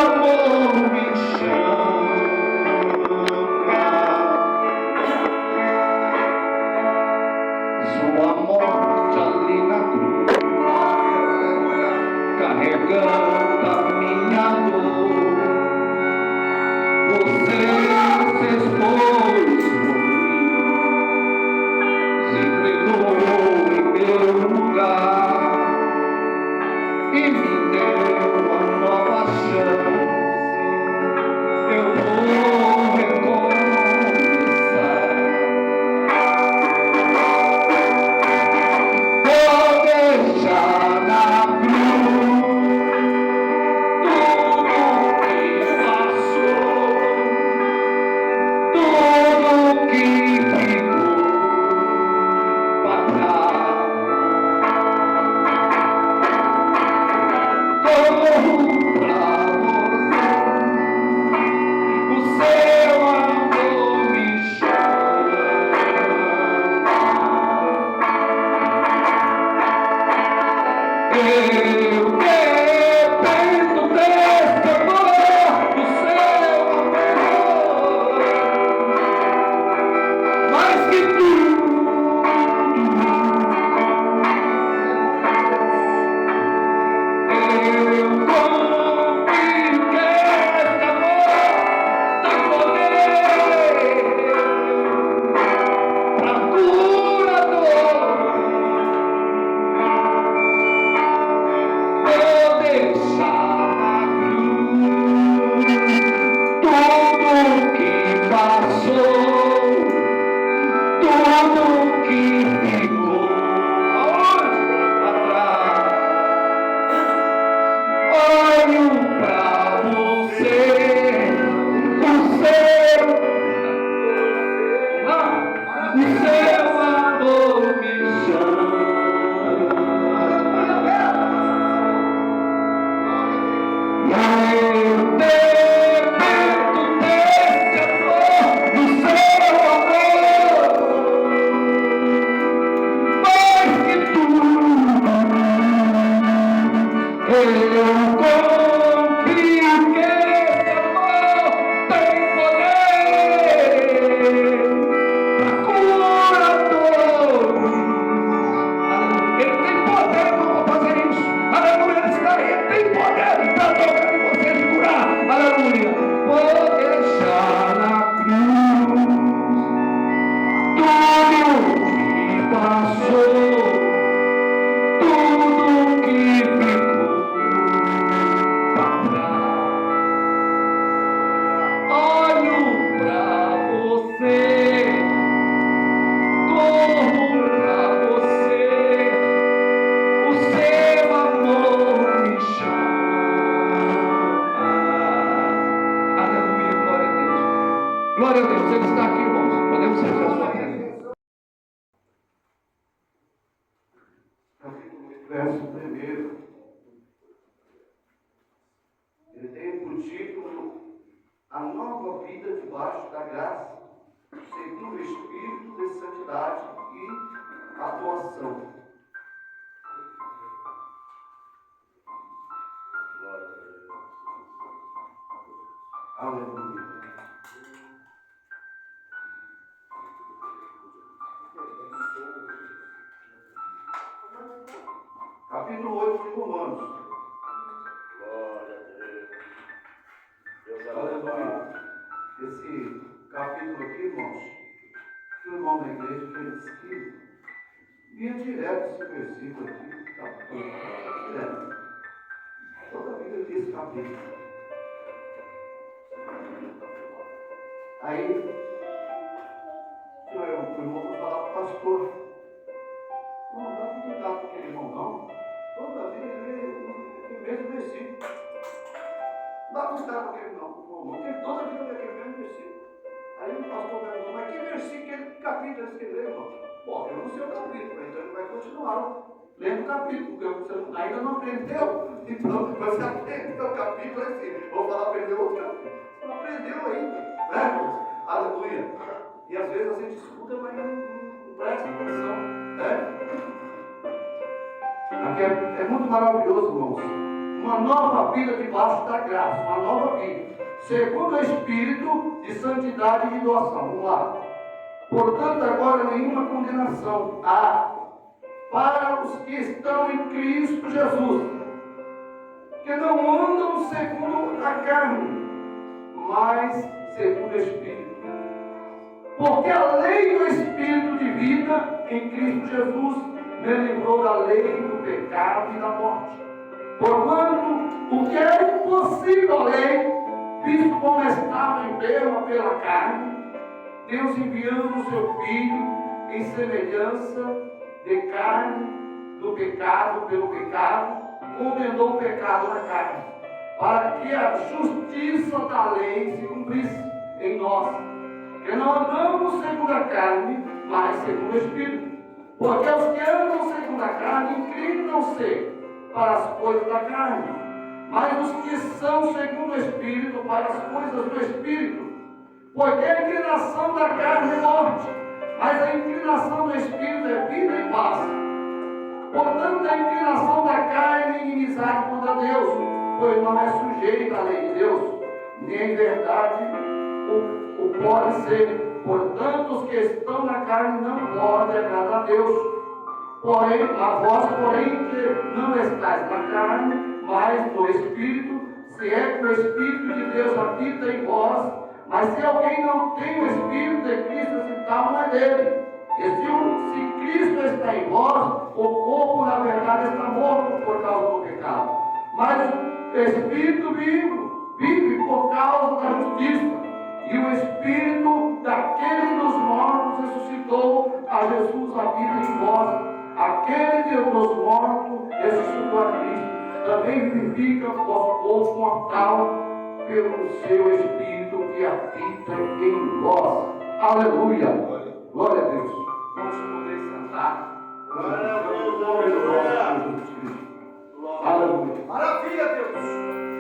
amor me chama. Sua morte ali na cruz, carregando a minha dor, você se expôs por mim, se entregou em meu lugar e me deu uma nova chance. Eu vou recomeçar. Vou deixar na cruz tudo que passou, tudo que ficou para trás. Corro pra você, o seu amor me chama. Eu dependo desse amor, do seu amor, mais que tudo. Eu confio que esse amor tem poder pra cura dor. Vou deixar na cruz tudo que passou, tudo que ficou atrás. Olho pra você, o seu amor me chama. Eu dependo desse amor, do seu amor, mais que tudo. Eu confio que esse amor tem poder pra cura dor. Ele tem poder para fazer isso. Aleluia, ele está aí. Ele tem poder para tocar em você e curar. Aleluia. Vou deixar na cruz tudo que passou, tudo que ficou para trás. Olho pra você, corro pra você, o seu amor me chama. Aleluia, glória a Deus. Glória a Deus, Ele está aqui, irmãos. Podemos ser a sua presença. Verso 1, ele tem por título A Nova Vida Debaixo da Graça, segundo o Espírito de Santidade e Atuação. Aleluia. Capítulo 8 de Romanos. Glória a Deus. Deus Aleluia. Esse capítulo aqui, irmãos, que o irmão da igreja fez que vinha direto esse versículo aqui, direto. Toda a vida tem esse capítulo. Aí, o irmão vai falar para o pastor: não dá para cuidar com aquele irmão, não. Toda a vida ele lê o mesmo versículo. Não dá para cuidar com aquele irmão, porque toda a vida lê aquele mesmo versículo. Aí o pastor perguntou: mas que versículo, que capítulo é esse que ele lê, irmão? Bom, eu não sei o capítulo, então ele vai continuar lendo o capítulo, porque você ainda não aprendeu. Então, você aprendeu o capítulo assim. Vou falar, aprendeu outro capítulo. Você não aprendeu ainda, né, irmãos? Aleluia. E às vezes a gente escuta, mas não presta atenção, né? Aqui é muito maravilhoso, irmãos. uma nova vida debaixo da graça, uma nova vida, segundo o Espírito de santidade e de doação. Vamos lá. Portanto, agora nenhuma condenação há para os que estão em Cristo Jesus, que não andam segundo a carne, mas segundo o Espírito. Porque a lei do Espírito de vida em Cristo Jesus me livrou da lei do pecado e da morte. Porquanto o que é impossível à lei, visto como estava enferma pela carne, Deus enviando o seu Filho em semelhança de carne do pecado pelo pecado, condenou o pecado na carne, para que a justiça da lei se cumprisse em nós, que não andamos segundo a carne, mas segundo o Espírito. Porque os que andam segundo a carne inclinam-se para as coisas da carne, mas os que são segundo o Espírito para as coisas do Espírito. Porque a inclinação da carne é morte, mas a inclinação do Espírito é vida e paz. Portanto, a inclinação da carne é inimizade contra Deus, pois não é sujeito à lei de Deus, nem em verdade o pode ser. Portanto, os que estão na carne não podem agradar a Deus. Porém, a vós, que não estáis na carne, mas no Espírito, se é que o Espírito de Deus habita em vós. Mas se alguém não tem o Espírito de Cristo, esse tal não é dele. E se Cristo está em vós, o corpo, na verdade, está morto por causa do pecado. Mas o Espírito vive por causa da justiça. E o Espírito daquele dos mortos ressuscitou a Jesus, habita em vós. Aquele que dos mortos ressuscitou a Cristo também vivifica o vosso corpo mortal pelo seu Espírito que habita em vós. Aleluia! Glória a Deus! Vamos poder sentar. Glória a Deus! Aleluia! Maravilha, Deus!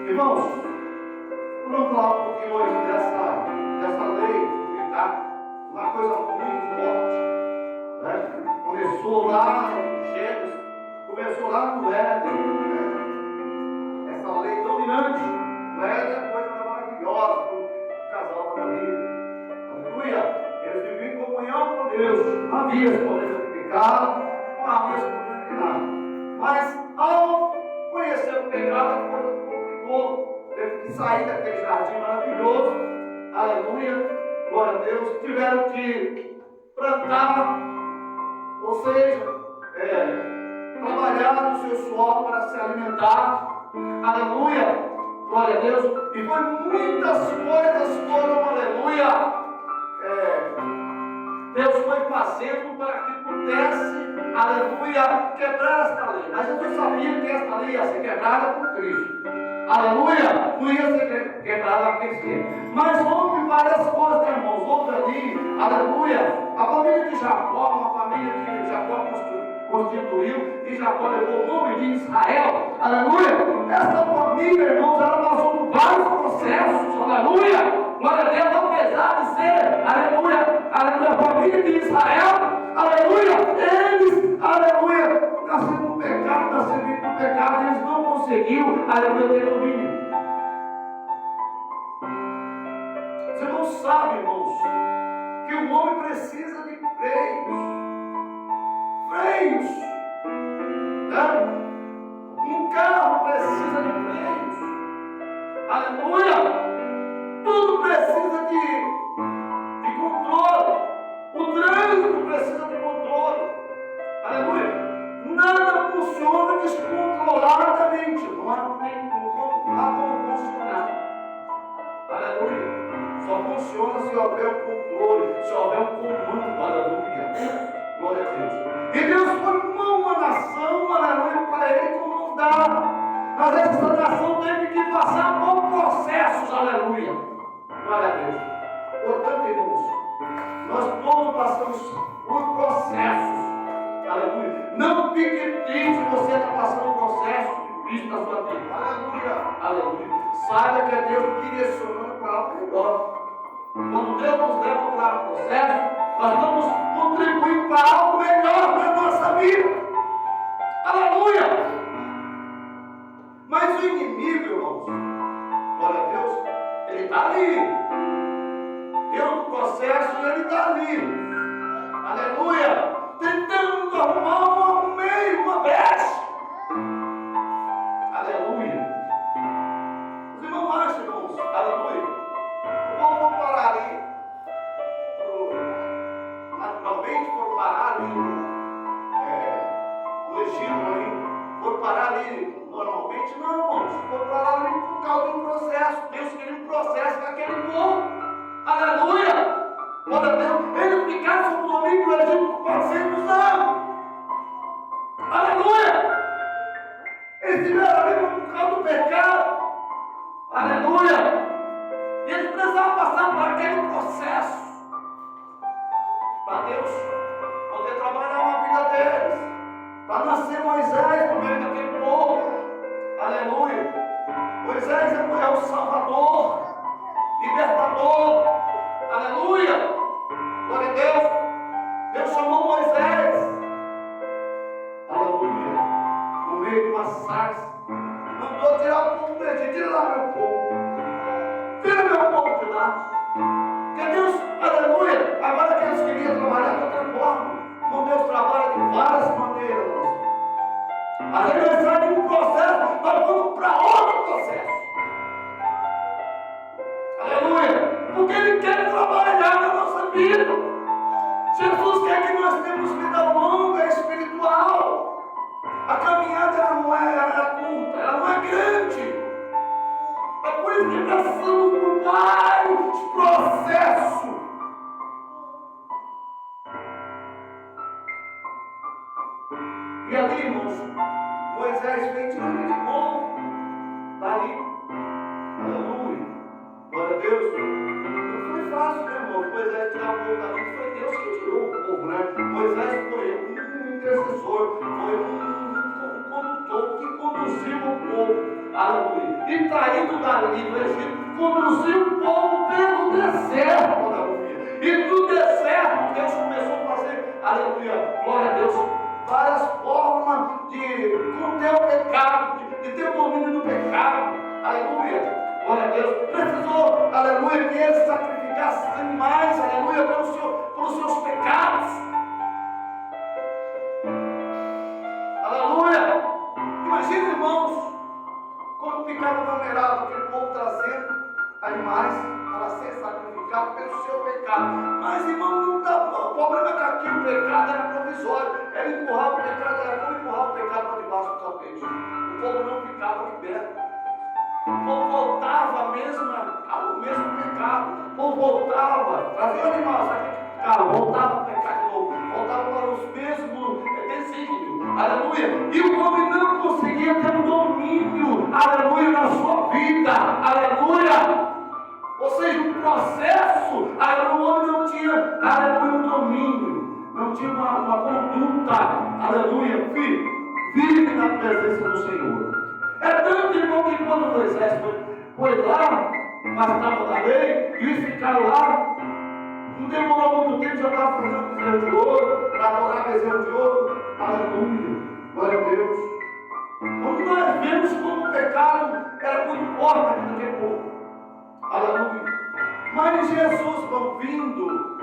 Irmãos, vamos falar um pouquinho hoje dessa lei do pecado. Uma coisa muito forte, né? Começou lá no Gênesis, começou lá no Éden, né? Essa lei dominante. No Éden é coisa maravilhosa, o casal maravilhoso. Aleluia! Eles viviam em comunhão com Deus. Não havia esse poder de pecado, não havia esse poder de nada. Mas ao conhecer o pecado, a coisa complicou. Teve que sair daquele jardim maravilhoso. Aleluia! Glória a Deus. Tiveram que plantar, ou seja, trabalhar no seu suor para se alimentar. Aleluia! Glória a Deus. E foi muitas coisas foram, aleluia. Deus foi fazendo para que pudesse, aleluia, quebrar esta lei. Mas Jesus sabia que esta lei ia ser quebrada por Cristo. Aleluia! Não ia ser quebrada naquele tempo. Mas houve várias coisas, irmãos. Houve ali, aleluia, a família de Jacó, uma família que Jacó constituiu, e Jacó levou o nome de Israel. Aleluia! Essa família, irmãos, ela passou por vários processos. Aleluia! Glória a Deus, apesar de ser, aleluia, a família de Israel, aleluia, eles, aleluia, nasceram no pecado, nasceram no pecado, eles não conseguiram, aleluia, ter domínio. Você não sabe, irmãos, que o homem precisa de freios, né? Um carro precisa de freios, aleluia. Tudo precisa de controle. O trânsito precisa de controle. Aleluia. Nada funciona descontroladamente. Não há como funcionar. Aleluia. Só funciona se houver um controle, se houver um comando. Aleluia. Glória a Deus. E Deus formou uma nação, aleluia, para ele comandar. Mas essa nação teve que passar por processos. Aleluia. Glória a Deus. Portanto, irmãos, nós todos passamos por processos. Aleluia. Não fique triste se você está passando um processo difícil na sua vida. Aleluia. Aleluia. Saiba que é Deus direcionando para algo melhor. Quando Deus nos leva para um processo, nós vamos contribuir para algo melhor na nossa vida. Aleluia. Mas o irmãos. Glória a Deus. Ele está ali. Deus no processo, ele está ali. Aleluia. Tentando arrumar um meio, uma brecha. Aleluia. Os irmãos acham, irmãos, aleluia. Vamos parar ali. Naturalmente foram parar ali no Egito ali. Foram parar ali normalmente, não, irmãos. Foram parar ali por causa de um processo. Deus queria um processo com aquele povo. Aleluia. Glória a Deus. Eles ficaram sob o domínio do Egito por 400 anos. Aleluia. Eles estiveram ali por causa do pecado. Aleluia. E eles precisavam passar por aquele processo para Deus poder trabalhar na vida deles, para nascer Moisés no meio daquele povo. Aleluia. Moisés é o Salvador, libertador. Aleluia. Glória a Deus. Deus chamou Moisés. Aleluia. No meio de uma sarça. Mandou tirar o povo do Egito. Tira lá meu povo. Tira meu povo de lá. Porque Deus, aleluia, agora que Deus queria trabalhar de outra forma. Como Deus trabalha de várias maneiras. Às vezes nós saímos de um processo, nós vamos para outro processo. Aleluia. Porque Ele quer trabalhar na nossa vida. Jesus quer que nós tenhamos vida longa, espiritual. A caminhada ela não é curta, ela não é grande. É por isso que passamos por vários processos. E ali, irmãos, Moisés veio tirando aquele povo dali. Aleluia. Glória a Deus. Não foi fácil, né, irmão? Moisés tirar o povo dali. Foi Deus que tirou o povo, né? Moisés foi um intercessor, foi um condutor que conduziu o povo. Aleluia. E traindo dali do Egito, conduziu o povo pelo deserto. Aleluia. E no deserto, Deus começou a fazer, aleluia, glória a Deus, várias formas de conter o pecado, de ter o domínio do pecado. Aleluia. Glória a Deus. Precisou, aleluia, que ele sacrificasse animais, aleluia, pelos seus pecados. Aleluia. Imagina, irmãos, como ficava vulnerável aquele povo trazendo animais para ser sacrificado pelo seu pecado. Mas, irmão, não dá. O problema é que aqui o pecado era provisório. Era empurrar o pecado, era como empurrar o pecado para debaixo do tapete. O povo não ficava liberto. O povo voltava ao mesmo pecado. O povo voltava, trazia o animal, sacrificava, voltava ao pecado de novo, voltava para os mesmos desígnios. Aleluia. E o homem não conseguia ter um domínio, aleluia, na sua vida. Aleluia. Ou seja, um processo, aleluia, o homem não tinha, aleluia, um domínio, não tinha uma conduta, aleluia, vive na presença do Senhor. É tanto, irmão, que quando Moisés foi lá, passava da lei, e eles ficaram lá, não demorou muito tempo, já estava fazendo bezerro de ouro, para adorar bezerro de ouro. Aleluia, glória a Deus. Quando nós vemos como o pecado era muito forte na vida daquele povo. Aleluia. Mas Jesus, vão vindo,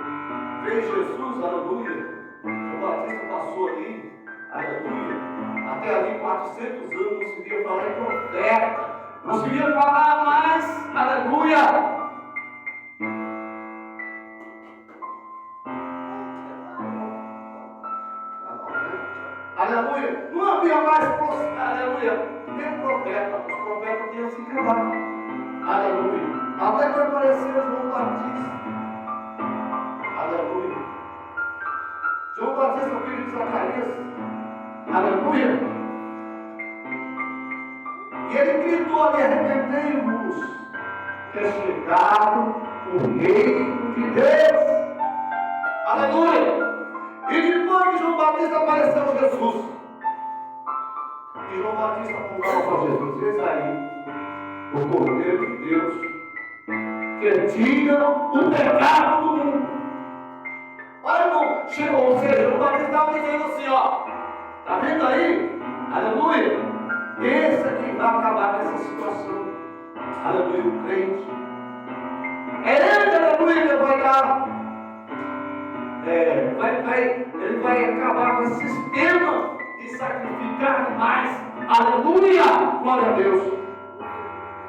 veio Jesus, aleluia. O Batista passou ali, aleluia. Até ali 400 anos não se via falar em profeta, não se via falar mais, aleluia. Aleluia. Não havia mais, aleluia, nem profeta. Os profetas tinham se criado. Aleluia. Até que apareceu João Batista. Aleluia. João Batista, o filho de Zacarias. Aleluia. E ele gritou ali: arrependei-vos, que é chegado o reino de Deus. Aleluia. E depois que João Batista apareceu Jesus. E João Batista apontava para Jesus: eis aí o Cordeiro de Deus, que tira o pecado do mundo. Olha, irmão, chegou, ou seja, o Batista estava dizendo assim, ó, está vendo aí? Aleluia. Esse aqui vai acabar com essa situação. aleluia, o crente. É ele, aleluia, que vai dar, ele vai acabar com esse sistema de sacrificar animais, aleluia, glória a Deus.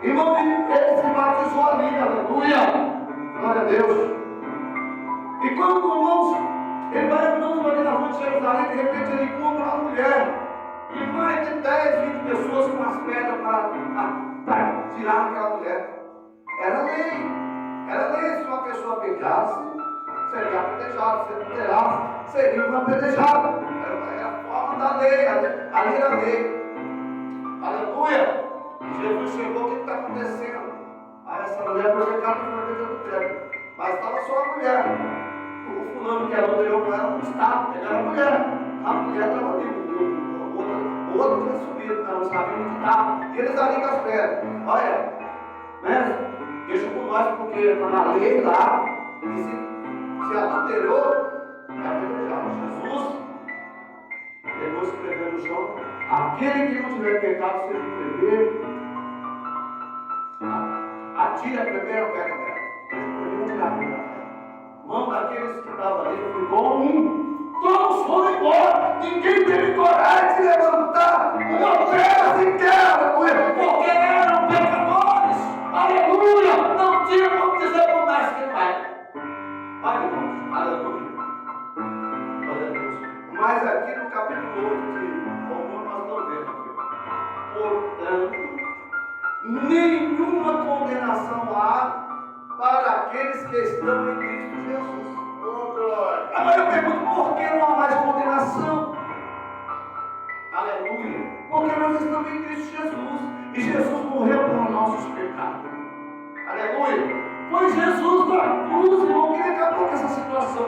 Irmão, ele se batizou ali, aleluia, glória a Deus. E quando, irmãos, ele vai andando ali na rua de Jerusalém, de repente ele encontra uma mulher, e mais de 10, 20 pessoas com as pedras para tirar aquela mulher. Era lei, se uma pessoa pegasse, seria apedrejado, se adulterasse, seria apedrejado. Era a forma da lei, a lei era lei. Aleluia! Jesus chegou, o que está acontecendo? Aí essa mulher foi pecada por de adultério. Mas estava só a mulher. O fulano que adulterou com ela não estava, ele era a mulher. A mulher estava ali, o outro tinha subido, ela não sabia onde estava. E eles ali com as pedras. Olha, mestre, deixa com nós, porque está na lei lá, e se adulterou, é apedrejado. Jesus depois escreveu no chão: aquele que não tiver pecado, seja o primeiro, atire a primeira pedra dela. Mão daqueles que estavam ali ficou todos foram embora. Ninguém teve coragem de levantar uma pedra sequer, aleluia, porque eram pecadores, aleluia. Não tinha como dizer por mais que vai. Vai, irmãos, aleluia. Glória a Deus. Mas aqui no capítulo 8 de Romanos nós não vemos. Portanto, nenhuma condenação há para aqueles que estão em Cristo Jesus. Agora eu pergunto, por que não há mais condenação? Aleluia. Porque nós estamos em Cristo Jesus. E Jesus morreu por nossos pecados. Aleluia. Foi Jesus na cruz, irmão, que acabou com essa situação.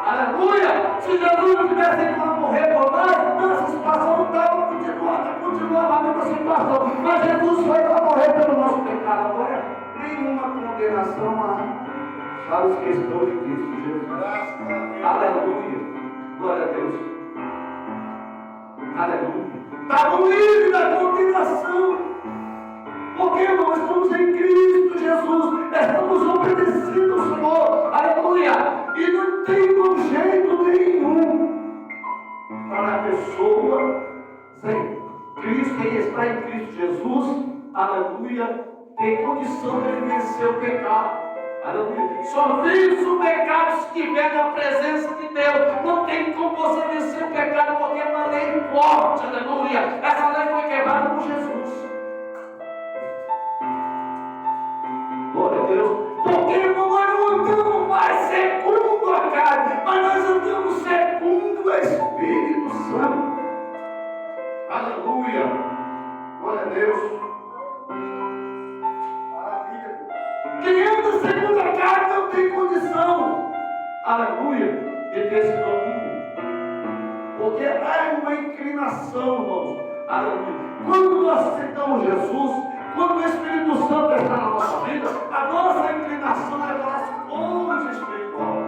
Aleluia. Se Jesus não tivesse ido lá morrer por nós, nossa situação não estava continuava a mesma situação. Mas Jesus foi lá morrer pelo nosso pecado. Agora, nenhuma condenação há para os que estão em Cristo Jesus. Aleluia. Glória a Deus. Aleluia. Estamos livres da condenação. Porque nós estamos em Cristo Jesus. Estamos obedecendo o Senhor. Aleluia. E não tem jeito nenhum para a pessoa sem Cristo, quem está em Cristo Jesus, aleluia, tem condição de ele vencer o pecado. Aleluia. Só vence o pecado se estiver na presença de Deus. Não tem como você vencer o pecado, porque é uma lei forte. Aleluia. Essa lei foi quebrada por Jesus. Glória a Deus. Porque nós não andamos mais segundo a carne, mas nós andamos segundo o Espírito Santo. Aleluia. Glória a Deus. Quem anda segundo a carne não tem condição, aleluia, de ter esse domínio. Porque há uma inclinação, irmãos, aleluia. Quando nós aceitamos Jesus, quando o Espírito Santo está na nossa vida, a nossa inclinação é para as coisas espirituais.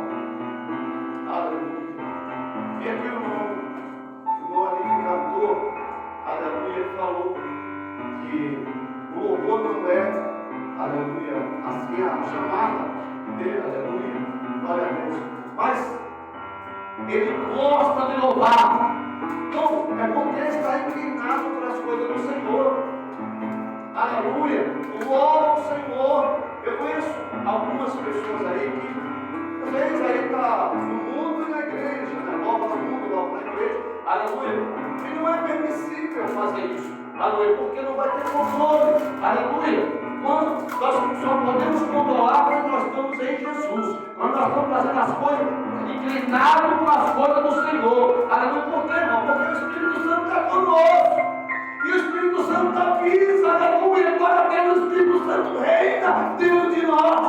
Aleluia. E aqui o irmão ali que cantou, aleluia, ele falou que o louvor não é, aleluia, assim a chamada dele, aleluia, glória a Deus. Mas ele gosta de louvar. Então, é porque ele está inclinado para as coisas do Senhor. Aleluia, louva o Senhor. Eu conheço algumas pessoas aí que, às vezes, aí está no mundo e na igreja, né? Louva no mundo, louva na igreja, aleluia. E não é permissível fazer isso, aleluia, porque não vai ter controle, aleluia. Quando nós só podemos controlar quando nós estamos em Jesus, quando nós estamos fazendo as coisas inclinados para as coisas do Senhor. Aleluia. Por quê, irmão? Porque o Espírito Santo está conosco. E o Espírito Santo avisa, aleluia. Glória a Deus, o Espírito Santo reina dentro de nós.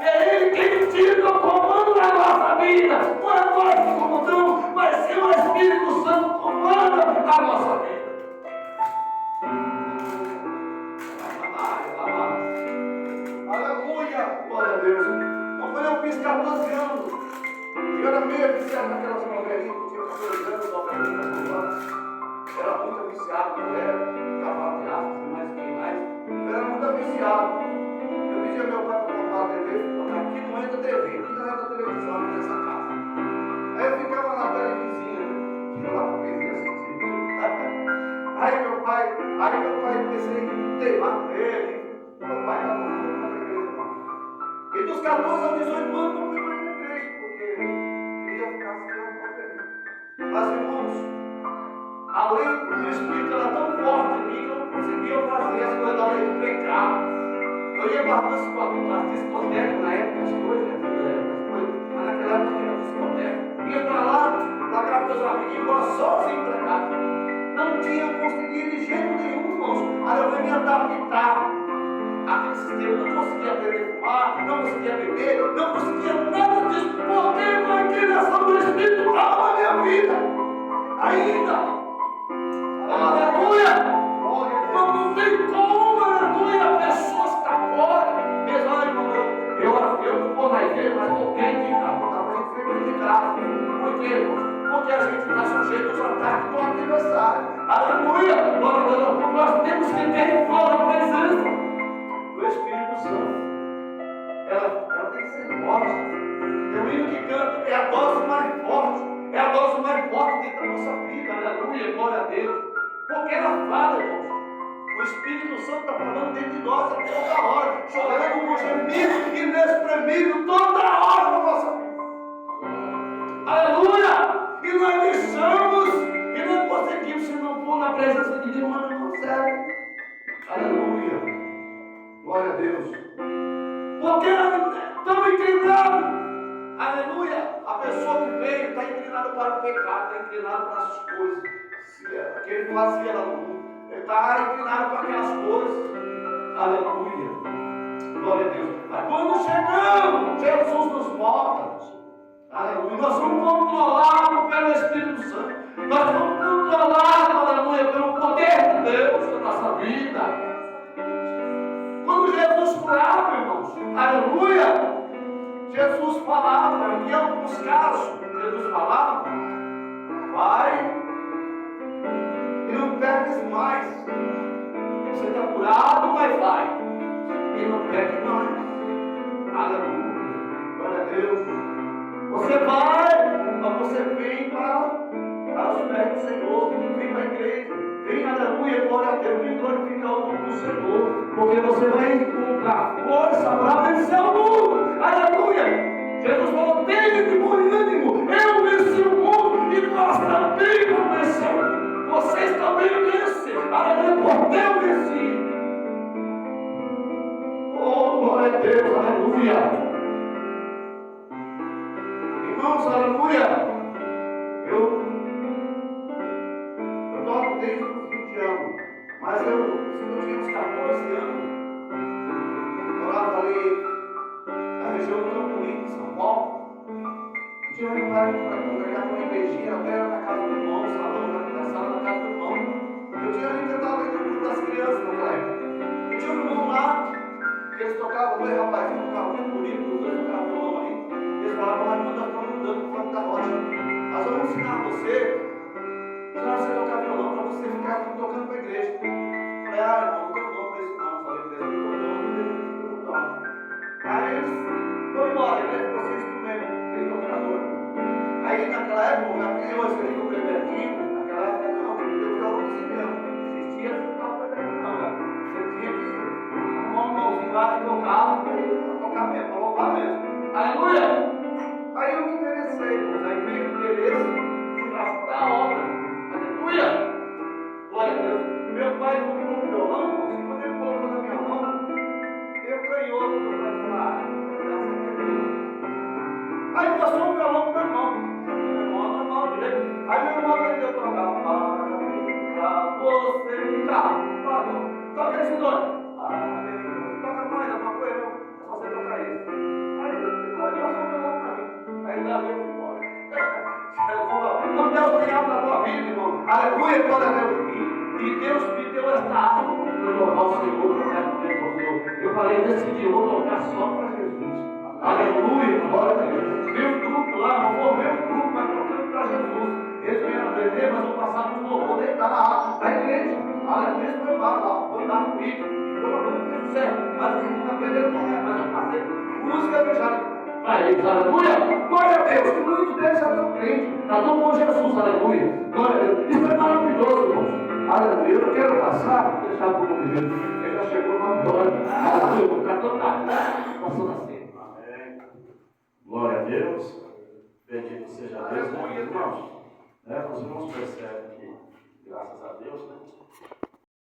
É Ele quem tira o comando da nossa vida. Não é nós que comandamos, mas sim o Espírito Santo comanda a nossa vida. Aleluia, glória a Deus. Quando eu fiz 14 anos, eu era meio viciado naquelas novelinhas, tinha 14 anos, novelinhas, era muito viciado, mulher, cavalo de aço, mais que mais. Eu era muito viciado. Aí meu pai comecei a teimar com ele. Meu pai estava muito na igreja, irmão. E dos 14 aos 18 anos não fui mais na igreja, porque queria ficar sem a conferência. Mas, irmãos, a lei do Espírito era tão forte em mim que eu não conseguia fazer as coisas da lei do pecado. Eu ia para as discotecas na época, as coisas, mas naquela época tinha discoteca. Ia para lá, largava meus amigos e ia sozinho para casa. Não tinha conseguido de jeito nenhum, irmãos. Aí eu me adaptar àquele sistema. Não conseguia aprender a fumar, não conseguia beber, não conseguia nada disso, porque a inclinação do Espírito estava na minha vida. Ainda. Aleluia! Não tem como, aleluia, a pessoa está fora. Mesmo, irmão, eu não vou na igreja, mas estou crente, de graça. Por quê? Porque a gente está sujeito aos ataques do adversário. Aleluia! Nós temos que ter a presença do Espírito Santo. Ela tem que ser forte. O hino que canta é a dose mais forte. É a dose mais forte dentro da nossa vida. Aleluia, glória a Deus. Porque ela fala, irmãos. O Espírito Santo está falando dentro de nós a toda hora, chorando com gemidos inexprimíveis toda hora na nossa vida. Aleluia! E nós deixamos, e não conseguimos se não for na presença de Deus, mas não consegue. Aleluia! Glória a Deus. Porque estamos inclinados. Aleluia! A pessoa que veio está inclinada para o pecado, está inclinada para as coisas que ele fazia lá no mundo. Ele está inclinado para aquelas coisas. Aleluia. Glória a Deus. Mas quando chegamos, Jesus nos mostra. Aleluia. Nós somos controlados pelo Espírito Santo. Nós somos controlados, aleluia, pelo poder de Deus na nossa vida. Quando Jesus curava, irmãos, aleluia, Jesus falava, em alguns casos, Jesus falava, vai e não peques mais. Você está curado, mas vai. E não peque mais. Aleluia. Glória a Deus. Você vai, mas você vem para os pés do Senhor. Vem para a igreja. Vem, aleluia, glória a Deus. Vem glorificar o nome do Senhor. Porque você vai encontrar força para vencer o mundo. Aleluia. Jesus falou, tenha de bom ânimo. Eu venci o mundo e nós também vamos vencer. Vocês também vencem. Aleluia, porque eu venci. Oh, glória a Deus, aleluia. Irmãos, aleluia. Eu toco desde os 20 anos. Mas eu tinha uns 14 anos. Eu morava ali na região do Campo Limpo, em São Paulo. Um dia eu me parei para congregar com uma igrejinha, até era na casa do irmão, salão, na sala da casa do irmão. Eu tinha ali tentado ir no grupo das crianças naquela época. E tinha um irmão lá, que eles tocavam, dois rapazinhos, tocavam muito bonito, os dois tocavam violão ali. Eles falavam, nós estamos mudando para o canto da rocha. Nós vamos ensinar você tocar violão para você ficar tocando para a igreja. Eu falei, irmão, não tenho nome para isso não. Falei, para eles, não tenho nome. Aí eles foram embora, a igreja ficou sem instrumento, sem tocador. Aí naquela época, eu escrevi o Bebequinho, naquela época não, eu violão assim mesmo. Existia tocar o Bebequinho, não, cara. Você tinha que arrumar um mãozinho lá e tocar mesmo, para louvar mesmo. Aleluia! Aí eu me interessei, aí veio o interesse de gastar a obra. Aleluia! Glória a Deus. Meu pai comprou um violão, e quando ele colocou na minha mão, eu canhoto, meu pai falou, aí passou o violão pro meu irmão. Meu irmão normal, direito. Aí meu irmão aprendeu a tocar. Para você ficar. Toca esse nome. Toca mais, alguma coisa, não. É só você tocar isso. Aí ele passou o violão pra mim. Aí dali eu fui embora. Quando Deus tem algo na tua vida, irmão, aleluia, glória a Deus. E Deus me deu esta arma para louvar o Senhor. Eu falei, decidi, eu vou tocar só para Jesus. Aleluia, glória a Deus. Meu grupo lá, não foi o meu grupo, mas tocando para Jesus. Eles vieram aprender, mas eu passava no louvor, deitar na água, na igreja. Aleluia, foi lá, vou dar no vídeo. Foi uma coisa que fez sucesso. Mas eles não aprenderam, mas eu passei música fechada. Aleluia, glória a Deus, que muitos deles já estão crentes, já estão com Jesus, aleluia, glória a Deus, isso é maravilhoso, irmãos, Aleluia. Eu não quero passar, deixar por um minuto, porque já chegou 9 horas. Aleluia. Vou ficar todo passou da ceia. Amém. Glória a Deus. Bendito seja Deus, né, irmãos? Os irmãos percebem que, graças a Deus, né?